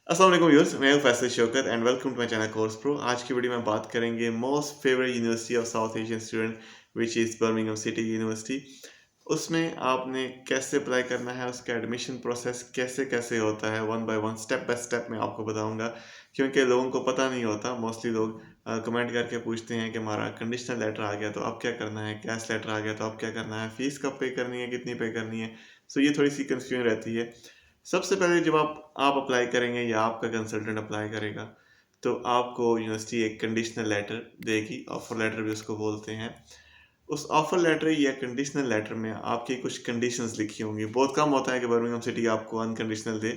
अस्सलाम वालेकुम व्यूअर्स, मैं हूं Faisal Shaukat and welcome to my channel course pro. आज की वीडियो में बात करेंगे most favourite university of South Asian student which is Birmingham City University. उसमें आपने कैसे अप्लाई करना है, उसका एडमिशन प्रोसेस कैसे कैसे होता है, one by one step by step मैं आपको बताऊंगा। क्योंकि लोगों को पता नहीं होता, मोस्टली लोग कमेंट करके पूछते हैं कि हमारा कंडीशनल लेटर आ गया तो अब क्या करना है, कैश लेटर आ गया तो अब क्या करना है, फीस कब पे करनी है, कितनी पे करनी है। सो ये थोड़ी सी कंफ्यूजन रहती है। सबसे पहले जब आप अप्लाई करेंगे या आपका कंसल्टेंट अप्लाई करेगा, तो आपको यूनिवर्सिटी एक कंडीशनल लेटर देगी, ऑफर लेटर भी उसको बोलते हैं। उस ऑफर लेटर या कंडीशनल लेटर में आपकी कुछ कंडीशंस लिखी होंगी। बहुत कम होता है कि बर्मिंघम सिटी आपको अनकंडीशनल दे।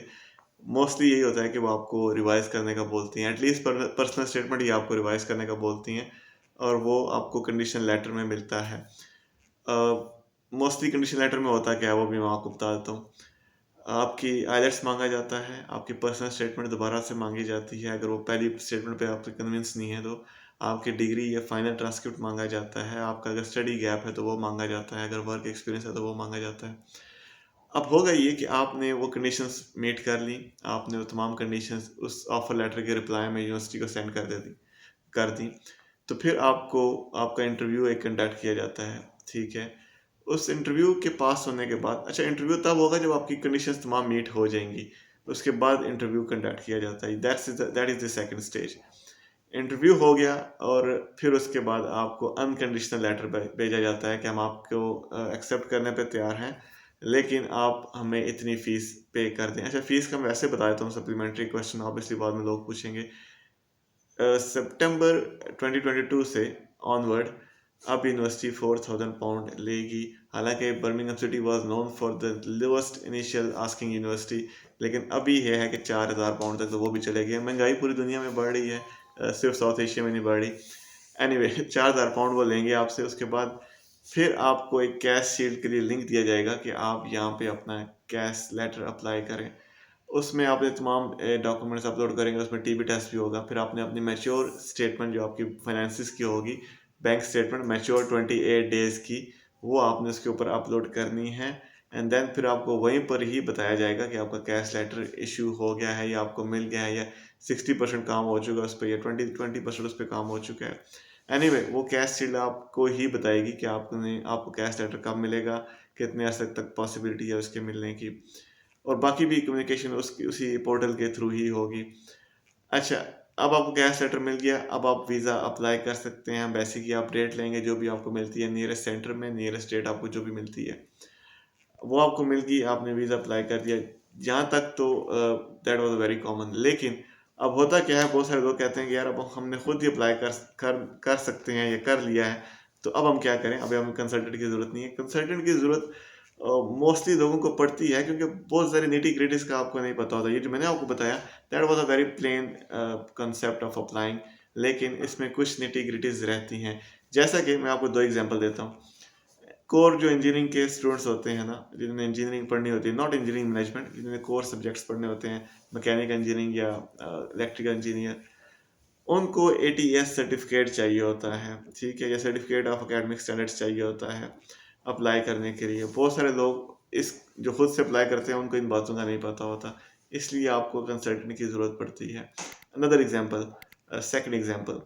मोस्टली यही होता है कि वो आपको रिवाइज करने का बोलती हैं, एटलीस्ट पर्सनल स्टेटमेंट ही आपको रिवाइज करने का बोलती हैं, और वो आपको कंडीशनल लेटर में मिलता है। मोस्टली कंडीशन लेटर में होता क्या है वो भी मैं आपको बता देता हूँ। आपकी आइलेट्स माँगा जाता है, आपकी पर्सनल स्टेटमेंट दोबारा से माँगी जाती है, अगर वो पहली स्टेटमेंट पे आपको कन्विंस नहीं है तो। आपकी डिग्री या फाइनल ट्रांसक्रिप्ट माँगा जाता है, आपका अगर स्टडी गैप है तो वो माँगा जाता है, अगर वर्क एक्सपीरियंस है तो वो माँगा जाता है। अब होगा ये कि आपने वो कंडीशंस मीट कर ली, आपने वो तमाम कंडीशंस उस ऑफर लेटर के रिप्लाई में यूनिवर्सिटी को सेंड कर दी, तो फिर आपको आपका इंटरव्यू एक कंडक्ट किया जाता है, ठीक है? उस इंटरव्यू के पास होने के बाद, अच्छा, इंटरव्यू तब होगा जब आपकी कंडीशंस तमाम मीट हो जाएंगी। उसके बाद इंटरव्यू कंडक्ट किया जाता है। That is the second stage. Interview हो गया और फिर उसके बाद आपको अनकंडीशनल लेटर भेजा जाता है कि हम आपको एक्सेप्ट करने पे तैयार हैं, लेकिन आप हमें इतनी फ़ीस पे कर दें। अच्छा, फ़ीस का मैं वैसे बता देता हूँ, सप्लीमेंट्री क्वेश्चन ऑब्वियसली बाद में लोग पूछेंगे। सितंबर 2022 से ऑनवर्ड अब यूनिवर्सिटी £4,000 लेगी। हालांकि Birmingham city was known for the lowest initial asking university, लेकिन अभी ये है कि £4,000 तक तो वो भी चले गए। महंगाई पूरी दुनिया में बढ़ रही है, सिर्फ साउथ एशिया में नहीं बढ़ रही। एनीवे £4,000 वो लेंगे आपसे। उसके बाद फिर आपको एक कैश शील्ड के लिए लिंक दिया जाएगा कि आप यहाँ पे अपना कैश लेटर अप्लाई करें। उसमें आप ये तमाम डॉक्यूमेंट्स अपलोड करेंगे, उसमें टीबी टेस्ट भी होगा। फिर आपने अपनी मैच्योर स्टेटमेंट जो आपकी फाइनेंसिस की होगी, बैंक स्टेटमेंट मैच्योर 28 डेज़ की, वो आपने उसके ऊपर अपलोड करनी है। एंड देन फिर आपको वहीं पर ही बताया जाएगा कि आपका कैश लेटर इशू हो गया है या आपको मिल गया है, या 60% काम हो चुका है उस पर, या 20% उस पर काम हो चुका है। एनीवे वो कैश शील्ड आपको ही बताएगी कि आपको कैश लेटर कब मिलेगा, कितने अर्से तक पॉसिबिलिटी है उसके मिलने की, और बाकी भी कम्युनिकेशन उसकी उसी पोर्टल के थ्रू ही होगी। अच्छा, अब आपको गैस लेटर मिल गया, अब आप वीज़ा अप्लाई कर सकते हैं। बेसिकली आप डेट लेंगे जो भी आपको मिलती है नियरेस्ट सेंटर में, नियरेस्ट डेट आपको जो भी मिलती है वो आपको मिल गई, आपने वीज़ा अप्लाई कर दिया। जहाँ तक तो दैट वाज वेरी कॉमन। लेकिन अब होता क्या है, बहुत सारे लोग कहते हैं कि यार अब हमने खुद ही अप्लाई कर सकते हैं या कर लिया है, तो अब हम क्या करें, अभी हमें कंसल्टेंट की ज़रूरत नहीं है। कंसल्टेंट की ज़रूरत मोस्टली लोगों को पड़ती है क्योंकि बहुत सारी निटी ग्रिटीज का आपको नहीं पता होता। ये जो मैंने आपको बताया, that was a very plain concept of applying, लेकिन इसमें कुछ निटी ग्रिटीज रहती हैं। जैसा कि मैं आपको दो एग्जांपल देता हूँ। कोर जो इंजीनियरिंग के स्टूडेंट्स होते हैं ना, जिन्होंने इंजीनियरिंग पढ़नी होती है, नॉट इंजीनियरिंग मैनेजमेंट, जिन्होंने कोर सब्जेक्ट्स पढ़ने होते हैं, मैकेनिकल इंजीनियरिंग या इलेक्ट्रिकल इंजीनियर, उनको एटीएस सर्टिफिकेट चाहिए होता है, ठीक है, या सर्टिफिकेट ऑफ एकेडमिक स्टैंडर्ड्स चाहिए होता है अप्लाई करने के लिए। बहुत सारे लोग इस जो खुद से अप्लाई करते हैं उनको इन बातों का नहीं पता होता, इसलिए आपको कंसल्टेंट की ज़रूरत पड़ती है। अनदर एग्जांपल, सेकंड एग्जांपल,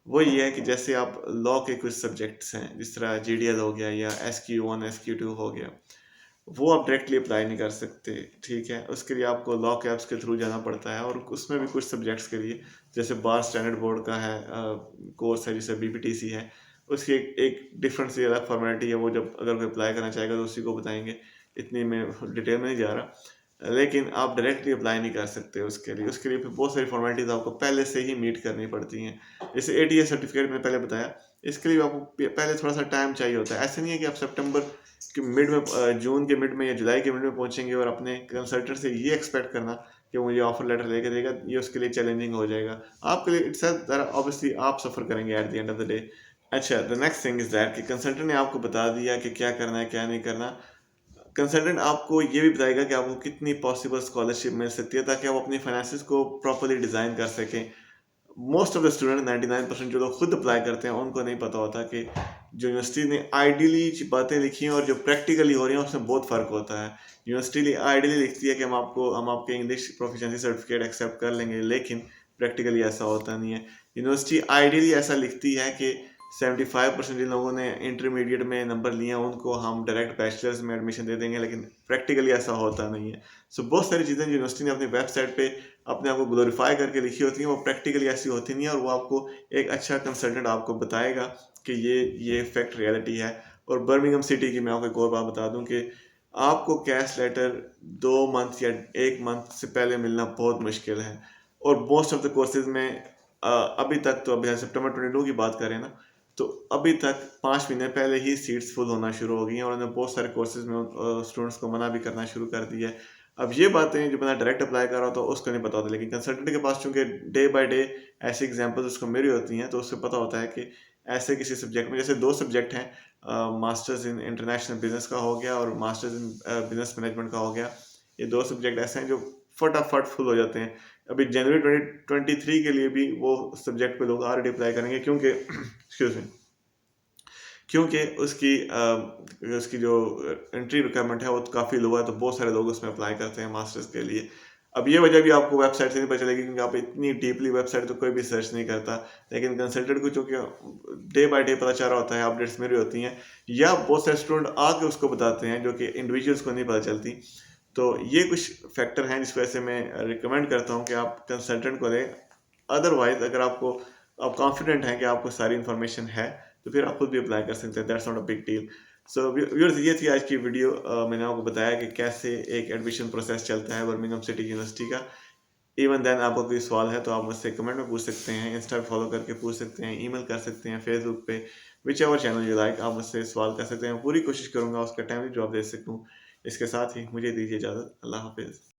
वो ये है कि जैसे आप लॉ के कुछ सब्जेक्ट्स हैं, जिस तरह जीडीएल हो गया या SQ1 SQ2 हो गया, वो आप डायरेक्टली अप्लाई नहीं कर सकते, ठीक है। उसके लिए आपको लॉ कैब्स के थ्रू जाना पड़ता है, और उसमें भी कुछ सब्जेक्ट्स के लिए, जैसे बार स्टैंडर्ड बोर्ड का है कोर्स है जिसे BPTC है, उसकी एक डिफरेंट सी अलग फॉर्मेलिटी है। वो जब अगर कोई अप्लाई करना चाहेगा तो उसी को बताएंगे, इतनी मैं डिटेल में नहीं जा रहा। लेकिन आप डायरेक्टली अप्लाई नहीं कर सकते उसके लिए फिर बहुत सारी फॉर्मेलिटीज आपको पहले से ही मीट करनी पड़ती हैं। जैसे ATS सर्टिफिकेट मैंने पहले बताया, इसके लिए आपको पहले थोड़ा सा टाइम चाहिए होता है। ऐसा नहीं है कि आप सितंबर कि मिड में, जून के मिड में या जुलाई के मिड में पहुंचेंगे और अपने कंसल्टेंट से ये एक्सपेक्ट करना कि मुझे ऑफर लेटर लेके देगा, ये उसके लिए चैलेंजिंग हो जाएगा आपके लिए। इट्स ऑब्वियसली आप सफ़र करेंगे at the end of the day. अच्छा, the next thing is that कि कंसल्टेंट ने आपको बता दिया कि क्या करना है क्या नहीं करना। कंसल्टेंट आपको ये भी बताएगा कि आपको कितनी पॉसिबल स्कॉलरशिप मिल सकती है, ताकि आप अपनी फाइनेंसिस को प्रॉपरली डिज़ाइन कर सकें। मोस्ट ऑफ द स्टूडेंट 99% जो लोग खुद अप्लाई करते हैं उनको नहीं पता होता कि जो यूनिवर्सिटी ने आइडियली बातें लिखी हैं और जो प्रैक्टिकली हो रही हैं उसमें बहुत फ़र्क होता है। यूनिवर्सिटी आइडियली लिखती है कि हम आपके इंग्लिश प्रोफिशिएंसी सर्टिफिकेट एक्सेप्ट कर लेंगे, लेकिन प्रैक्टिकली ऐसा होता नहीं है। यूनिवर्सिटी आइडियली ऐसा लिखती है कि 75% जिन लोगों ने इंटरमीडिएट में नंबर लिए हैं उनको हम डायरेक्ट बैचलर्स में एडमिशन दे देंगे, लेकिन प्रैक्टिकली ऐसा होता नहीं है। सो बहुत सारी चीज़ें यूनिवर्सिटी ने अपनी वेबसाइट पे अपने आप को ग्लोरीफाई करके लिखी होती हैं, वो प्रैक्टिकली ऐसी होती नहीं है, और वो आपको एक अच्छा कंसल्टेंट आपको बताएगा कि ये फैक्ट रियलिटी है। और बर्मिंघम सिटी की मैं आपको एक और बात बता दूं कि आपको कैश लेटर 2 मंथ या 1 मंथ से पहले मिलना बहुत मुश्किल है। और मोस्ट ऑफ द कोर्सेज में अभी तक तो, अभी सितंबर 22 की बात करें ना, तो अभी तक 5 महीने पहले ही सीट्स फुल होना शुरू हो गई हैं, और उन्होंने बहुत सारे कोर्सेज में स्टूडेंट्स को मना भी करना शुरू कर दिया है। अब ये बातें जो बंदा डायरेक्ट अप्लाई कर रहा होता है उसको नहीं पता होता, लेकिन कंसल्टेंट के पास चूंकि डे बाय डे ऐसी एग्जांपल्स उसको मिली होती हैं, तो उसको पता होता है कि ऐसे किसी सब्जेक्ट में, जैसे 2 सब्जेक्ट हैं, मास्टर्स इन इंटरनेशनल बिजनेस का हो गया और मास्टर्स इन बिजनेस मैनेजमेंट का हो गया। ये 2 सब्जेक्ट ऐसे हैं जो फटाफट फुल हो जाते हैं। अभी जनवरी 2023 के लिए भी वो सब्जेक्ट पे लोग ऑलरेडी अप्लाई करेंगे, क्योंकि एक्सक्यूज मी, क्योंकि उसकी जो एंट्री रिक्वायरमेंट है वो तो काफ़ी लो है, तो बहुत सारे लोग उसमें अप्लाई करते हैं मास्टर्स के लिए। अब ये वजह भी आपको वेबसाइट से नहीं पता चलेगी, क्योंकि आप इतनी डीपली वेबसाइट तो कोई भी सर्च नहीं करता, लेकिन कंसल्टेंट को चूंकि डे बाय डे पता चल रहा होता है, अपडेट्स मेरी होती हैं, या बहुत सारे स्टूडेंट आके उसको बताते हैं जो कि इंडिविजुअल्स को नहीं पता चलती। तो ये कुछ फैक्टर हैं जिस वजह से मैं रिकमेंड करता हूँ कि आप कंसल्टेंट को लें। अदरवाइज अगर आप कॉन्फिडेंट हैं कि आपको सारी इन्फॉर्मेशन है, तो फिर आप खुद भी अप्लाई कर सकते हैं, that's not a big deal. So viewers, ये थी आज की वीडियो। मैंने आपको बताया कि कैसे एक एडमिशन प्रोसेस चलता है बर्मिंघम सिटी यूनिवर्सिटी का। इवन देन आपको कोई सवाल है तो आप मुझसे कमेंट में पूछ सकते हैं, इंस्टा पे फॉलो करके पूछ सकते हैं, ईमेल कर सकते हैं, फेसबुक पे, which ever channel you like, आप मुझसे सवाल कर सकते हैं। पूरी कोशिश करूंगा उसका टाइमली जवाब दे सकूँ। इसके साथ ही मुझे दीजिए इजाज़त। अल्लाह हाफिज़।